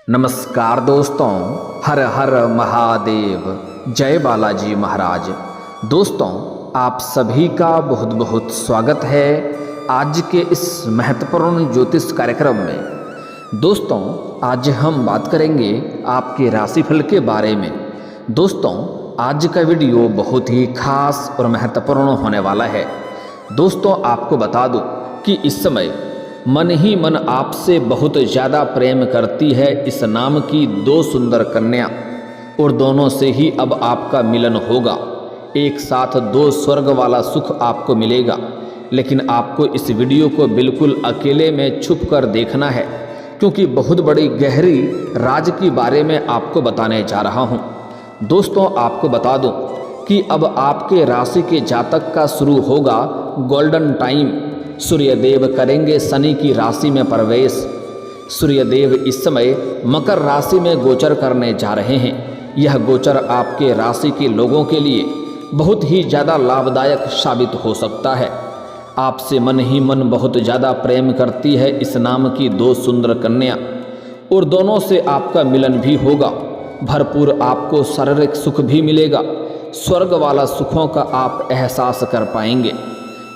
नमस्कार दोस्तों, हर हर महादेव, जय बालाजी महाराज। दोस्तों, आप सभी का बहुत बहुत स्वागत है आज के इस महत्वपूर्ण ज्योतिष कार्यक्रम में। दोस्तों, आज हम बात करेंगे आपके राशिफल के बारे में। दोस्तों, आज का वीडियो बहुत ही खास और महत्वपूर्ण होने वाला है। दोस्तों, आपको बता दूं कि इस समय मन ही मन आपसे बहुत ज़्यादा प्रेम करती है इस नाम की दो सुंदर कन्या, और दोनों से ही अब आपका मिलन होगा। एक साथ दो स्वर्ग वाला सुख आपको मिलेगा। लेकिन आपको इस वीडियो को बिल्कुल अकेले में छुप कर देखना है, क्योंकि बहुत बड़ी गहरी राज के बारे में आपको बताने जा रहा हूँ। दोस्तों, आपको बता दूँ कि अब आपके राशि के जातक का शुरू होगा गोल्डन टाइम। सूर्यदेव करेंगे शनि की राशि में प्रवेश। सूर्यदेव इस समय मकर राशि में गोचर करने जा रहे हैं। यह गोचर आपके राशि के लोगों के लिए बहुत ही ज़्यादा लाभदायक साबित हो सकता है। आपसे मन ही मन बहुत ज़्यादा प्रेम करती है इस नाम की दो सुंदर कन्या, और दोनों से आपका मिलन भी होगा। भरपूर आपको शारीरिक सुख भी मिलेगा। स्वर्ग वाला सुखों का आप एहसास कर पाएंगे।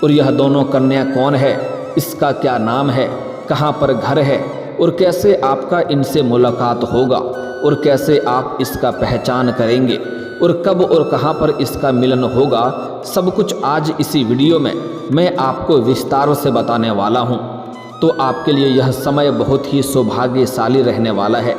और यह दोनों कन्या कौन है, इसका क्या नाम है, कहाँ पर घर है, और कैसे आपका इनसे मुलाकात होगा, और कैसे आप इसका पहचान करेंगे, और कब और कहाँ पर इसका मिलन होगा, सब कुछ आज इसी वीडियो में मैं आपको विस्तार से बताने वाला हूँ। तो आपके लिए यह समय बहुत ही सौभाग्यशाली रहने वाला है।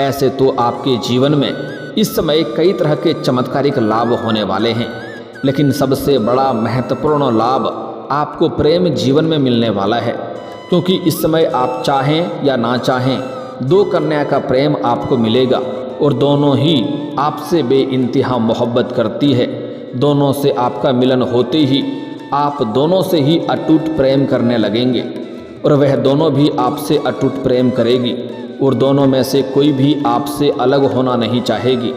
ऐसे तो आपके जीवन में इस समय कई तरह के चमत्कारिक लाभ होने वाले हैं, लेकिन सबसे बड़ा महत्वपूर्ण लाभ आपको प्रेम जीवन में मिलने वाला है। क्योंकि इस समय आप चाहें या ना चाहें, दो कन्या का प्रेम आपको मिलेगा, और दोनों ही आपसे बेइंतहा मोहब्बत करती है। दोनों से आपका मिलन होते ही आप दोनों से ही अटूट प्रेम करने लगेंगे, और वह दोनों भी आपसे अटूट प्रेम करेगी, और दोनों में से कोई भी आपसे अलग होना नहीं चाहेगी।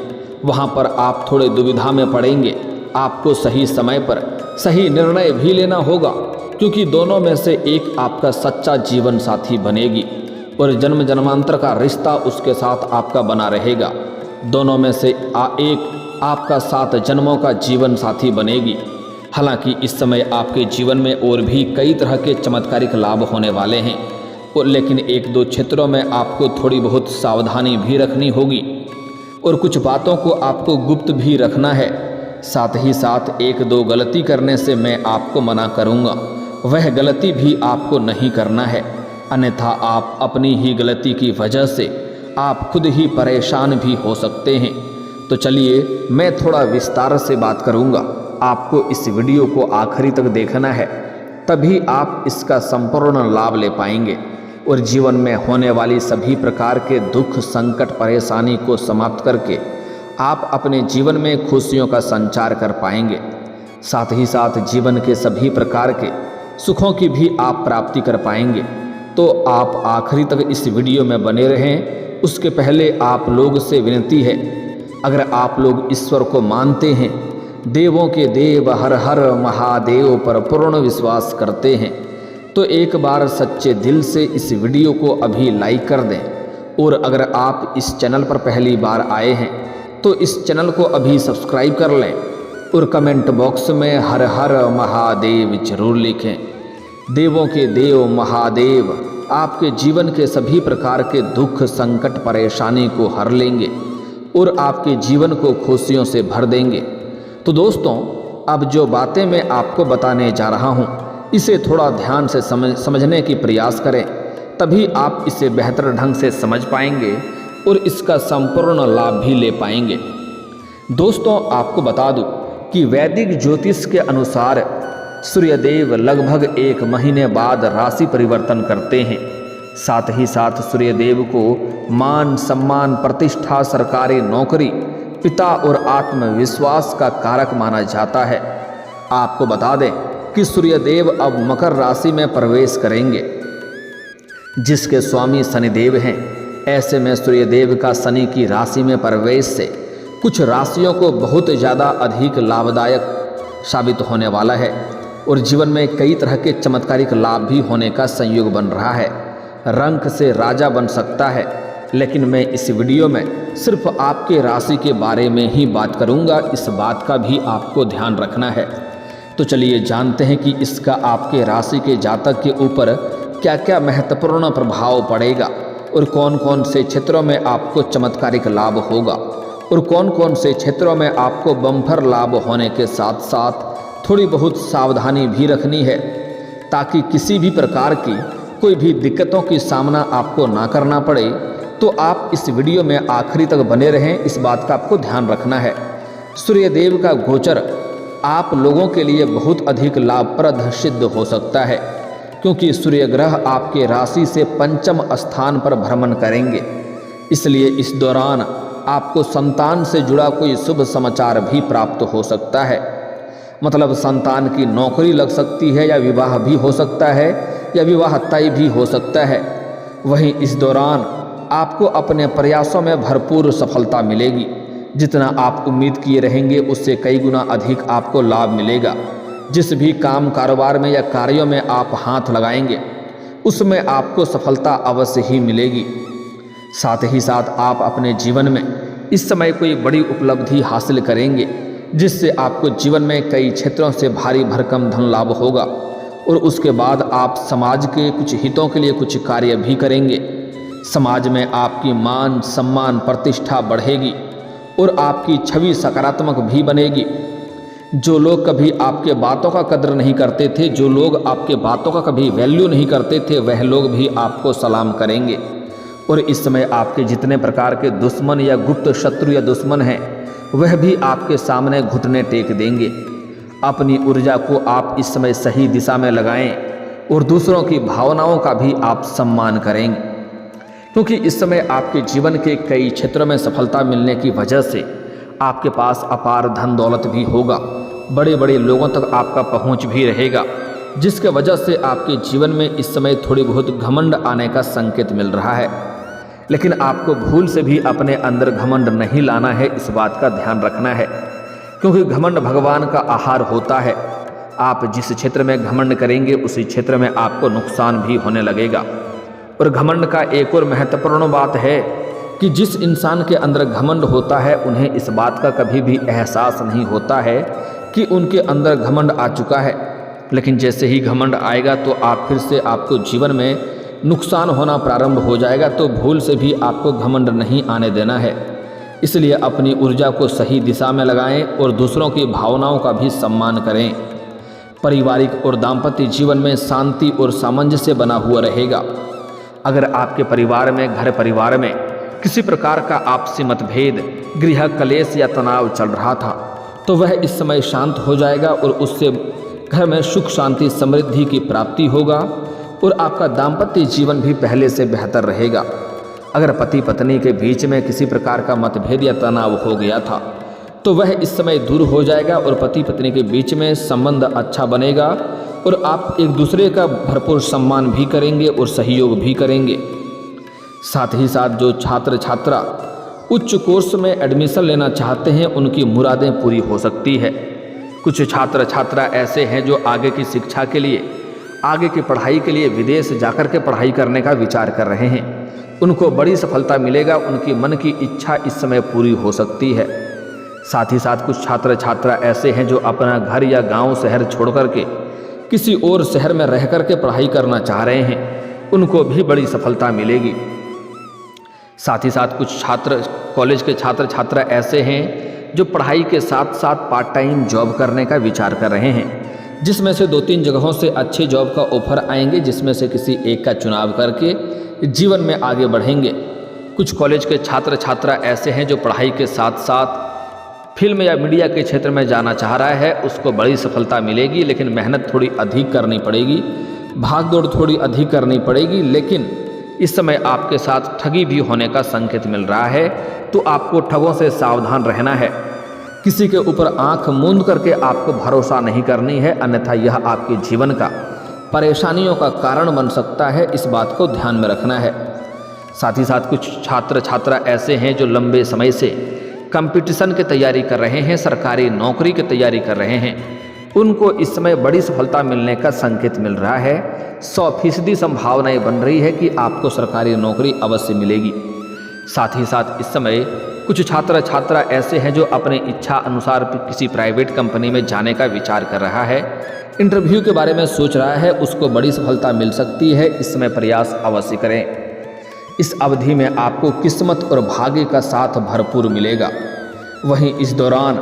वहाँ पर आप थोड़े दुविधा में पड़ेंगे। आपको सही समय पर सही निर्णय भी लेना होगा, क्योंकि दोनों में से एक आपका सच्चा जीवन साथी बनेगी, और जन्म जन्मांतर का रिश्ता उसके साथ आपका बना रहेगा। दोनों में से एक आपका 7 जन्मों का जीवन साथी बनेगी। हालांकि इस समय आपके जीवन में और भी कई तरह के चमत्कारिक लाभ होने वाले हैं, और लेकिन एक दो क्षेत्रों में आपको थोड़ी बहुत सावधानी भी रखनी होगी, और कुछ बातों को आपको गुप्त भी रखना है। साथ ही साथ एक दो गलती करने से मैं आपको मना करूंगा, वह गलती भी आपको नहीं करना है, अन्यथा आप अपनी ही गलती की वजह से आप खुद ही परेशान भी हो सकते हैं। तो चलिए, मैं थोड़ा विस्तार से बात करूंगा। आपको इस वीडियो को आखिरी तक देखना है, तभी आप इसका संपूर्ण लाभ ले पाएंगे, और जीवन में होने वाली सभी प्रकार के दुख, संकट, परेशानी को समाप्त करके आप अपने जीवन में खुशियों का संचार कर पाएंगे। साथ ही साथ जीवन के सभी प्रकार के सुखों की भी आप प्राप्ति कर पाएंगे। तो आप आखिरी तक इस वीडियो में बने रहें। उसके पहले आप लोग से विनती है, अगर आप लोग ईश्वर को मानते हैं, देवों के देव हर हर महादेव पर पूर्ण विश्वास करते हैं, तो एक बार सच्चे दिल से इस वीडियो को अभी लाइक कर दें। और अगर आप इस चैनल पर पहली बार आए हैं, तो इस चैनल को अभी सब्सक्राइब कर लें, और कमेंट बॉक्स में हर हर महादेव जरूर लिखें। देवों के देव महादेव आपके जीवन के सभी प्रकार के दुख, संकट, परेशानी को हर लेंगे, और आपके जीवन को खुशियों से भर देंगे। तो दोस्तों, अब जो बातें मैं आपको बताने जा रहा हूँ, इसे थोड़ा ध्यान से समझने की प्रयास करें, तभी आप इसे बेहतर ढंग से समझ पाएंगे और इसका संपूर्ण लाभ भी ले पाएंगे। दोस्तों, आपको बता दूं कि वैदिक ज्योतिष के अनुसार सूर्यदेव लगभग 1 महीने बाद राशि परिवर्तन करते हैं। साथ ही साथ सूर्यदेव को मान, सम्मान, प्रतिष्ठा, सरकारी नौकरी, पिता और आत्मविश्वास का कारक माना जाता है। आपको बता दें कि सूर्यदेव अब मकर राशि में प्रवेश करेंगे, जिसके स्वामी शनिदेव हैं। ऐसे में सूर्यदेव का शनि की राशि में प्रवेश से कुछ राशियों को बहुत ज़्यादा अधिक लाभदायक साबित होने वाला है, और जीवन में कई तरह के चमत्कारिक लाभ भी होने का संयोग बन रहा है। रंक से राजा बन सकता है, लेकिन मैं इस वीडियो में सिर्फ आपके राशि के बारे में ही बात करूंगा, इस बात का भी आपको ध्यान रखना है। तो चलिए जानते हैं कि इसका आपके राशि के जातक के ऊपर क्या क्या महत्वपूर्ण प्रभाव पड़ेगा और कौन कौन से क्षेत्रों में आपको चमत्कारिक लाभ होगा और कौन कौन से क्षेत्रों में आपको बम्पर लाभ होने के साथ साथ थोड़ी बहुत सावधानी भी रखनी है, ताकि किसी भी प्रकार की कोई भी दिक्कतों की सामना आपको ना करना पड़े। तो आप इस वीडियो में आखिरी तक बने रहें, इस बात का आपको ध्यान रखना है। सूर्यदेव का गोचर आप लोगों के लिए बहुत अधिक लाभप्रद सिद्ध हो सकता है, क्योंकि सूर्य ग्रह आपके राशि से पंचम स्थान पर भ्रमण करेंगे। इसलिए इस दौरान आपको संतान से जुड़ा कोई शुभ समाचार भी प्राप्त हो सकता है। मतलब संतान की नौकरी लग सकती है, या विवाह भी हो सकता है, या विवाह तय भी हो सकता है। वहीं इस दौरान आपको अपने प्रयासों में भरपूर सफलता मिलेगी। जितना आप उम्मीद किए रहेंगे उससे कई गुना अधिक आपको लाभ मिलेगा। जिस भी काम कारोबार में या कार्यों में आप हाथ लगाएंगे उसमें आपको सफलता अवश्य ही मिलेगी। साथ ही साथ आप अपने जीवन में इस समय कोई बड़ी उपलब्धि हासिल करेंगे, जिससे आपको जीवन में कई क्षेत्रों से भारी भरकम धन लाभ होगा। और उसके बाद आप समाज के कुछ हितों के लिए कुछ कार्य भी करेंगे। समाज में आपकी मान सम्मान प्रतिष्ठा बढ़ेगी और आपकी छवि सकारात्मक भी बनेगी। जो लोग कभी आपके बातों का कद्र नहीं करते थे, जो लोग आपके बातों का कभी वैल्यू नहीं करते थे, वह लोग भी आपको सलाम करेंगे। और इस समय आपके जितने प्रकार के दुश्मन या गुप्त शत्रु या दुश्मन हैं, वह भी आपके सामने घुटने टेक देंगे। अपनी ऊर्जा को आप इस समय सही दिशा में लगाएं और दूसरों की भावनाओं का भी आप सम्मान करेंगे, क्योंकि इस समय आपके जीवन के कई क्षेत्रों में सफलता मिलने की वजह से आपके पास अपार धन दौलत भी होगा। बड़े बड़े लोगों तक आपका पहुंच भी रहेगा, जिसके वजह से आपके जीवन में इस समय थोड़ी बहुत घमंड आने का संकेत मिल रहा है। लेकिन आपको भूल से भी अपने अंदर घमंड नहीं लाना है, इस बात का ध्यान रखना है, क्योंकि घमंड भगवान का आहार होता है। आप जिस क्षेत्र में घमंड करेंगे उसी क्षेत्र में आपको नुकसान भी होने लगेगा। और घमंड का एक और महत्वपूर्ण बात है कि जिस इंसान के अंदर घमंड होता है उन्हें इस बात का कभी भी एहसास नहीं होता है कि उनके अंदर घमंड आ चुका है। लेकिन जैसे ही घमंड आएगा तो आप फिर से आपको जीवन में नुकसान होना प्रारंभ हो जाएगा। तो भूल से भी आपको घमंड नहीं आने देना है। इसलिए अपनी ऊर्जा को सही दिशा में लगाएं और दूसरों की भावनाओं का भी सम्मान करें। पारिवारिक और दाम्पत्य जीवन में शांति और सामंजस्य बना हुआ रहेगा। अगर आपके परिवार में, घर परिवार में किसी प्रकार का आपसी मतभेद, गृह कलेश या तनाव चल रहा था, तो वह इस समय शांत हो जाएगा और उससे घर में सुख शांति समृद्धि की प्राप्ति होगा और आपका दाम्पत्य जीवन भी पहले से बेहतर रहेगा। अगर पति पत्नी के बीच में किसी प्रकार का मतभेद या तनाव हो गया था तो वह इस समय दूर हो जाएगा और पति पत्नी के बीच में संबंध अच्छा बनेगा और आप एक दूसरे का भरपूर सम्मान भी करेंगे और सहयोग भी करेंगे। साथ ही साथ जो छात्र छात्रा उच्च कोर्स में एडमिशन लेना चाहते हैं उनकी मुरादें पूरी हो सकती है। कुछ छात्र छात्रा ऐसे हैं जो आगे की शिक्षा के लिए, आगे की पढ़ाई के लिए विदेश जाकर के पढ़ाई करने का विचार कर रहे हैं। उनको बड़ी सफलता मिलेगा, उनकी मन की इच्छा इस समय पूरी हो सकती है। साथ ही साथ कुछ छात्र छात्रा ऐसे हैं जो अपना घर या गांव शहर छोड़ करके किसी और शहर में रह करके पढ़ाई करना चाह रहे हैं, उनको भी बड़ी सफलता मिलेगी। साथ ही साथ कुछ छात्र, कॉलेज के छात्र छात्रा ऐसे हैं जो पढ़ाई के साथ साथ पार्ट टाइम जॉब करने का विचार कर रहे हैं, जिसमें से 2-3 जगहों से अच्छे जॉब का ऑफर आएंगे, जिसमें से किसी एक का चुनाव करके जीवन में आगे बढ़ेंगे। कुछ कॉलेज के छात्र छात्रा ऐसे हैं जो पढ़ाई के साथ साथ फिल्म या मीडिया के क्षेत्र में जाना चाह रहा है, उसको बड़ी सफलता मिलेगी, लेकिन मेहनत थोड़ी अधिक करनी पड़ेगी, भागदौड़ थोड़ी अधिक करनी पड़ेगी। लेकिन इस समय आपके साथ ठगी भी होने का संकेत मिल रहा है, तो आपको ठगों से सावधान रहना है। किसी के ऊपर आंख मूंद करके आपको भरोसा नहीं करनी है, अन्यथा यह आपके जीवन का परेशानियों का कारण बन सकता है, इस बात को ध्यान में रखना है। साथ ही साथ कुछ छात्र छात्रा ऐसे हैं जो लंबे समय से कंपटीशन की तैयारी कर रहे हैं, सरकारी नौकरी की तैयारी कर रहे हैं, उनको इस समय बड़ी सफलता मिलने का संकेत मिल रहा है। 100% संभावनाएं बन रही है कि आपको सरकारी नौकरी अवश्य मिलेगी। साथ ही साथ इस समय कुछ छात्र छात्रा ऐसे हैं जो अपने इच्छा अनुसार किसी प्राइवेट कंपनी में जाने का विचार कर रहा है, इंटरव्यू के बारे में सोच रहा है, उसको बड़ी सफलता मिल सकती है। इस समय प्रयास अवश्य करें। इस अवधि में आपको किस्मत और भाग्य का साथ भरपूर मिलेगा। वहीं इस दौरान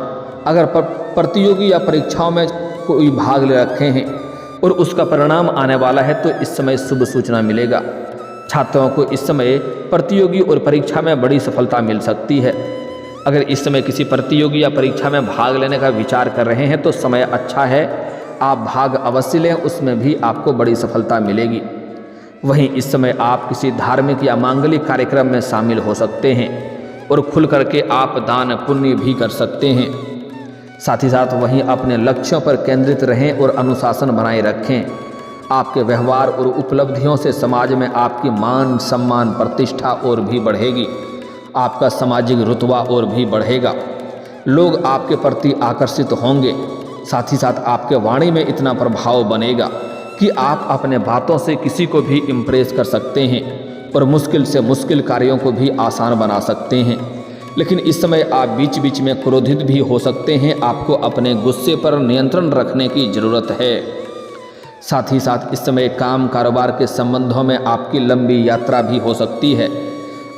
अगर प्रतियोगी या परीक्षाओं में कोई भाग ले रखे हैं और उसका परिणाम आने वाला है तो इस समय शुभ सूचना मिलेगा। छात्रों को इस समय प्रतियोगी और परीक्षा में बड़ी सफलता मिल सकती है। अगर इस समय किसी प्रतियोगी या परीक्षा में भाग लेने का विचार कर रहे हैं तो समय अच्छा है, आप भाग अवश्य लें, उसमें भी आपको बड़ी सफलता मिलेगी। वहीं इस समय आप किसी धार्मिक या मांगलिक कार्यक्रम में शामिल हो सकते हैं और खुल करके आप दान पुण्य भी कर सकते हैं। साथ ही साथ वहीं अपने लक्ष्यों पर केंद्रित रहें और अनुशासन बनाए रखें। आपके व्यवहार और उपलब्धियों से समाज में आपकी मान सम्मान प्रतिष्ठा और भी बढ़ेगी। आपका सामाजिक रुतबा और भी बढ़ेगा। लोग आपके प्रति आकर्षित होंगे। साथ ही साथ आपके वाणी में इतना प्रभाव बनेगा कि आप अपने बातों से किसी को भी इम्प्रेस कर सकते हैं और मुश्किल से मुश्किल कार्यों को भी आसान बना सकते हैं। लेकिन इस समय आप बीच बीच में क्रोधित भी हो सकते हैं। आपको अपने गुस्से पर नियंत्रण रखने की ज़रूरत है। साथ ही साथ इस समय काम कारोबार के संबंधों में आपकी लंबी यात्रा भी हो सकती है।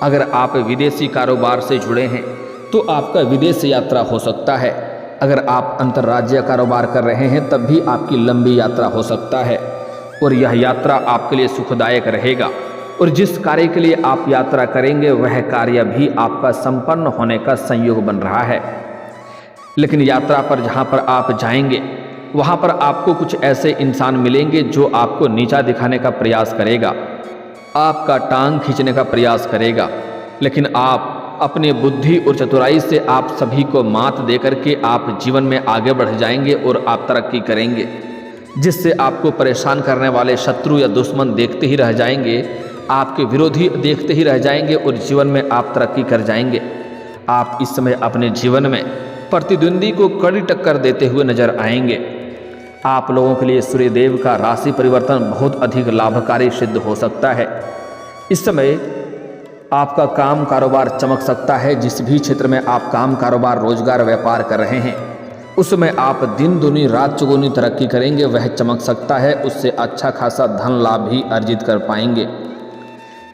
अगर आप विदेशी कारोबार से जुड़े हैं तो आपका विदेश यात्रा हो सकता है। अगर आप अंतर्राज्यीय कारोबार कर रहे हैं तब भी आपकी लंबी यात्रा हो सकता है और यह यात्रा आपके लिए सुखदायक रहेगा। और जिस कार्य के लिए आप यात्रा करेंगे वह कार्य भी आपका संपन्न होने का संयोग बन रहा है। लेकिन यात्रा पर जहाँ पर आप जाएंगे वहाँ पर आपको कुछ ऐसे इंसान मिलेंगे जो आपको नीचा दिखाने का प्रयास करेगा, आपका टांग खींचने का प्रयास करेगा। लेकिन आप अपनी बुद्धि और चतुराई से आप सभी को मात दे करके आप जीवन में आगे बढ़ जाएंगे और आप तरक्की करेंगे, जिससे आपको परेशान करने वाले शत्रु या दुश्मन देखते ही रह जाएंगे, आपके विरोधी देखते ही रह जाएंगे और जीवन में आप तरक्की कर जाएंगे। आप इस समय अपने जीवन में प्रतिद्वंदी को कड़ी टक्कर देते हुए नजर आएंगे। आप लोगों के लिए सूर्यदेव का राशि परिवर्तन बहुत अधिक लाभकारी सिद्ध हो सकता है। इस समय आपका काम कारोबार चमक सकता है। जिस भी क्षेत्र में आप काम कारोबार रोजगार व्यापार कर रहे हैं उसमें आप दिन दूनी रात चौगुनी तरक्की करेंगे, वह चमक सकता है। उससे अच्छा खासा धन लाभ भी अर्जित कर पाएंगे।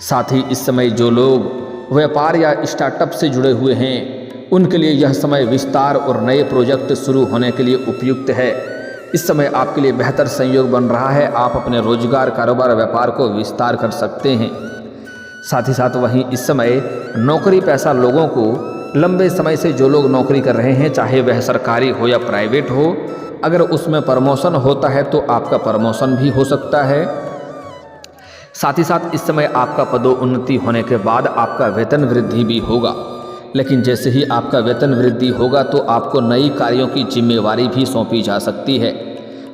साथ ही इस समय जो लोग व्यापार या स्टार्टअप से जुड़े हुए हैं उनके लिए यह समय विस्तार और नए प्रोजेक्ट शुरू होने के लिए उपयुक्त है। इस समय आपके लिए बेहतर संयोग बन रहा है। आप अपने रोजगार कारोबार व्यापार को विस्तार कर सकते हैं। साथ ही साथ वहीं इस समय नौकरी पेशा लोगों को लंबे समय से जो लोग नौकरी कर रहे हैं, चाहे वह सरकारी हो या प्राइवेट हो, अगर उसमें प्रमोशन होता है तो आपका प्रमोशन भी हो सकता है। साथ ही साथ इस समय आपका पदोन्नति होने के बाद आपका वेतन वृद्धि भी होगा। लेकिन जैसे ही आपका वेतन वृद्धि होगा तो आपको नई कार्यों की जिम्मेवारी भी सौंपी जा सकती है।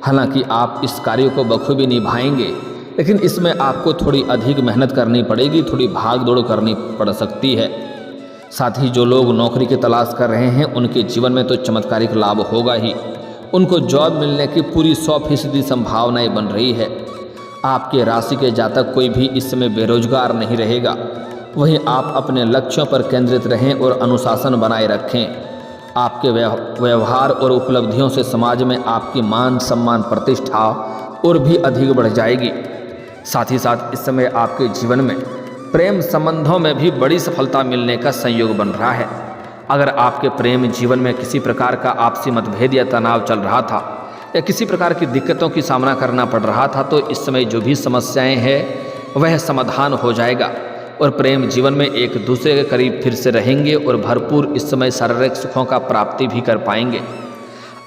हालांकि आप इस कार्य को बखूबी निभाएंगे, लेकिन इसमें आपको थोड़ी अधिक मेहनत करनी पड़ेगी, थोड़ी भाग दौड़ करनी पड़ सकती है। साथ ही जो लोग नौकरी की तलाश कर रहे हैं उनके जीवन में तो चमत्कारिक लाभ होगा ही। उनको जॉब मिलने की पूरी 100% संभावनाएं बन रही है। आपके राशि के जातक कोई भी इस समय बेरोजगार नहीं रहेगा। वहीं आप अपने लक्ष्यों पर केंद्रित रहें और अनुशासन बनाए रखें। आपके व्यवहार और उपलब्धियों से समाज में आपकी मान सम्मान प्रतिष्ठा और भी अधिक बढ़ जाएगी। साथ ही साथ इस समय आपके जीवन में प्रेम संबंधों में भी बड़ी सफलता मिलने का संयोग बन रहा है। अगर आपके प्रेम जीवन में किसी प्रकार का आपसी मतभेद या तनाव चल रहा था या किसी प्रकार की दिक्कतों की सामना करना पड़ रहा था तो इस समय जो भी समस्याएं हैं वह समाधान हो जाएगा और प्रेम जीवन में एक दूसरे के करीब फिर से रहेंगे और भरपूर इस समय शारीरिक सुखों का प्राप्ति भी कर पाएंगे।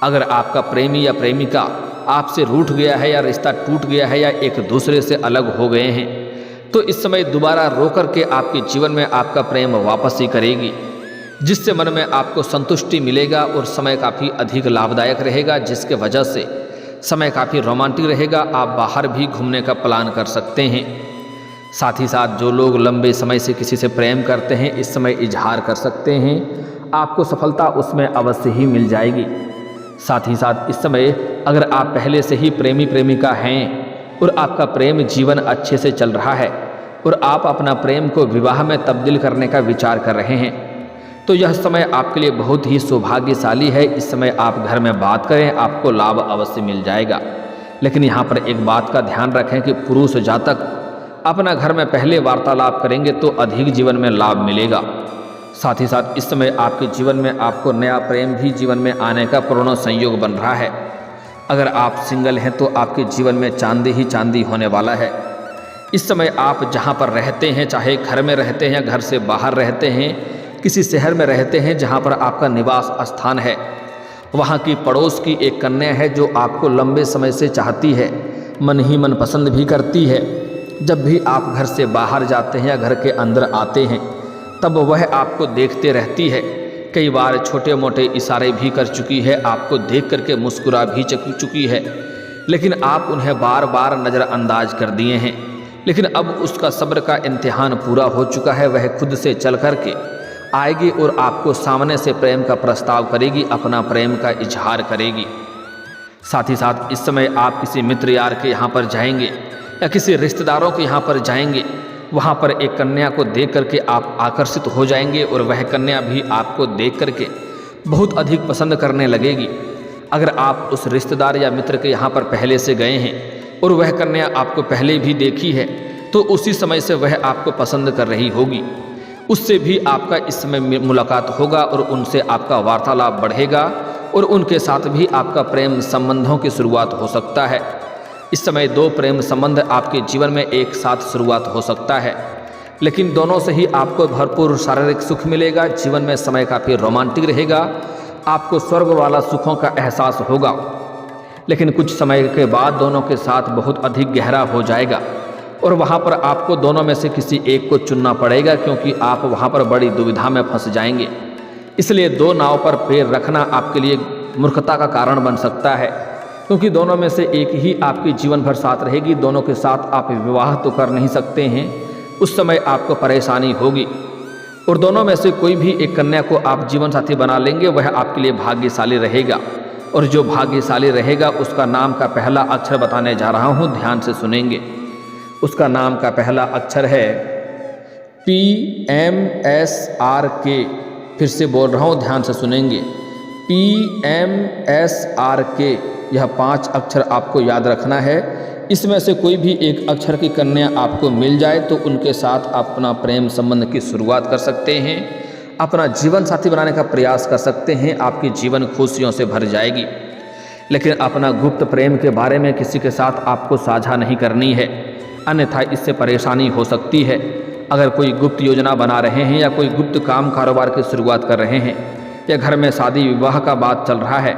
अगर आपका प्रेमी या प्रेमिका आपसे रूठ गया है या रिश्ता टूट गया है या एक दूसरे से अलग हो गए हैं तो इस समय दोबारा रो करके आपके जीवन में आपका प्रेम वापस ही करेगी, जिससे मन में आपको संतुष्टि मिलेगा और समय काफ़ी अधिक लाभदायक रहेगा, जिसके वजह से समय काफ़ी रोमांटिक रहेगा। आप बाहर भी घूमने का प्लान कर सकते हैं। साथ ही साथ जो लोग लंबे समय से किसी से प्रेम करते हैं इस समय इजहार कर सकते हैं, आपको सफलता उसमें अवश्य ही मिल जाएगी। साथ ही साथ इस समय अगर आप पहले से ही प्रेमी प्रेमिका हैं और आपका प्रेम जीवन अच्छे से चल रहा है और आप अपना प्रेम को विवाह में तब्दील करने का विचार कर रहे हैं, तो यह समय आपके लिए बहुत ही सौभाग्यशाली है। इस समय आप घर में बात करें, आपको लाभ अवश्य मिल जाएगा। लेकिन यहाँ पर एक बात का ध्यान रखें कि पुरुष जातक अपना घर में पहले वार्तालाप करेंगे तो अधिक जीवन में लाभ मिलेगा। साथ ही साथ इस समय आपके जीवन में आपको नया प्रेम भी जीवन में आने का पूर्ण संयोग बन रहा है। अगर आप सिंगल हैं तो आपके जीवन में चांदी ही चांदी होने वाला है। इस समय आप जहाँ पर रहते हैं, चाहे घर में रहते हैं, घर से बाहर रहते हैं, किसी शहर में रहते हैं जहाँ पर आपका निवास स्थान है, वहाँ की पड़ोस की एक कन्या है जो आपको लंबे समय से चाहती है, मन ही मन पसंद भी करती है। जब भी आप घर से बाहर जाते हैं या घर के अंदर आते हैं तब वह आपको देखते रहती है। कई बार छोटे मोटे इशारे भी कर चुकी है, आपको देख करके मुस्कुरा भी चुकी है, लेकिन आप उन्हें बार बार नज़रअंदाज कर दिए हैं। लेकिन अब उसका सब्र का इम्तिहान पूरा हो चुका है। वह खुद से चल करके आएगी और आपको सामने से प्रेम का प्रस्ताव करेगी, अपना प्रेम का इजहार करेगी। साथ ही साथ इस समय आप किसी मित्र यार के यहाँ पर जाएंगे या किसी रिश्तेदारों के यहाँ पर जाएंगे, वहाँ पर एक कन्या को देख करके आप आकर्षित हो जाएंगे और वह कन्या भी आपको देख करके बहुत अधिक पसंद करने लगेगी। अगर आप उस रिश्तेदार या मित्र के यहाँ पर पहले से गए हैं और वह कन्या आपको पहले भी देखी है तो उसी समय से वह आपको पसंद कर रही होगी। उससे भी आपका इस समय मुलाकात होगा और उनसे आपका वार्तालाप बढ़ेगा और उनके साथ भी आपका प्रेम संबंधों की शुरुआत हो सकता है। इस समय दो प्रेम संबंध आपके जीवन में एक साथ शुरुआत हो सकता है, लेकिन दोनों से ही आपको भरपूर शारीरिक सुख मिलेगा। जीवन में समय काफ़ी रोमांटिक रहेगा, आपको स्वर्ग वाला सुखों का एहसास होगा। लेकिन कुछ समय के बाद दोनों के साथ बहुत अधिक गहरा हो जाएगा और वहाँ पर आपको दोनों में से किसी एक को चुनना पड़ेगा, क्योंकि आप वहाँ पर बड़ी दुविधा में फंस जाएंगे। इसलिए दो नाव पर पैर रखना आपके लिए मूर्खता का कारण बन सकता है, क्योंकि दोनों में से एक ही आपके जीवन भर साथ रहेगी। दोनों के साथ आप विवाह तो कर नहीं सकते हैं, उस समय आपको परेशानी होगी। और दोनों में से कोई भी एक कन्या को आप जीवन साथी बना लेंगे, वह आपके लिए भाग्यशाली रहेगा। और जो भाग्यशाली रहेगा उसका नाम का पहला अक्षर बताने जा रहा हूँ, ध्यान से सुनेंगे। उसका नाम का पहला अक्षर है PMSRK। फिर से बोल रहा हूँ, ध्यान से सुनेंगे, PMSRK। यह 5 अक्षर आपको याद रखना है। इसमें से कोई भी एक अक्षर की कन्या आपको मिल जाए तो उनके साथ अपना प्रेम संबंध की शुरुआत कर सकते हैं, अपना जीवन साथी बनाने का प्रयास कर सकते हैं। आपकी जीवन खुशियों से भर जाएगी। लेकिन अपना गुप्त प्रेम के बारे में किसी के साथ आपको साझा नहीं करनी है, अन्यथा इससे परेशानी हो सकती है। अगर कोई गुप्त योजना बना रहे हैं या कोई गुप्त काम कारोबार की शुरुआत कर रहे हैं या घर में शादी विवाह का बात चल रहा है,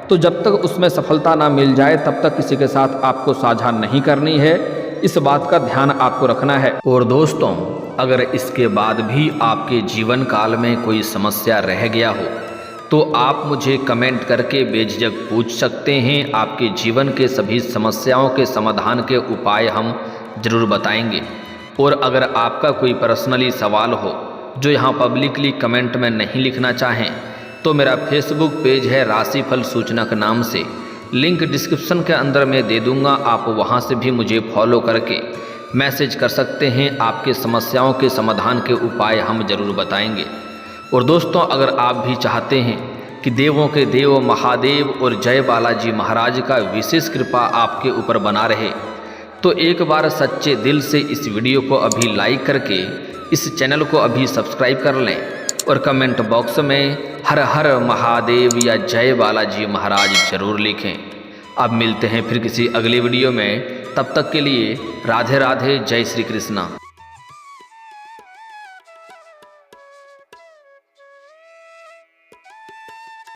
तो जब तक उसमें सफलता ना मिल जाए तब तक किसी के साथ आपको साझा नहीं करनी है। इस बात का ध्यान आपको रखना है। और दोस्तों, अगर इसके बाद भी आपके जीवन काल में कोई समस्या रह गया हो तो आप मुझे कमेंट करके बेझिझक पूछ सकते हैं। आपके जीवन के सभी समस्याओं के समाधान के उपाय हम ज़रूर बताएंगे। और अगर आपका कोई पर्सनली सवाल हो जो यहाँ पब्लिकली कमेंट में नहीं लिखना चाहें तो मेरा फेसबुक पेज है राशिफल सूचनक नाम से, लिंक डिस्क्रिप्शन के अंदर मैं दे दूँगा। आप वहाँ से भी मुझे फॉलो करके मैसेज कर सकते हैं। आपके समस्याओं के समाधान के उपाय हम ज़रूर बताएंगे। और दोस्तों, अगर आप भी चाहते हैं कि देवों के देव महादेव और जय बालाजी महाराज का विशेष कृपा आपके ऊपर बना रहे, तो एक बार सच्चे दिल से इस वीडियो को अभी लाइक करके इस चैनल को अभी सब्सक्राइब कर लें और कमेंट बॉक्स में हर हर महादेव या जय बालाजी महाराज जरूर लिखें। अब मिलते हैं फिर किसी अगले वीडियो में, तब तक के लिए राधे राधे, जय श्री कृष्णा।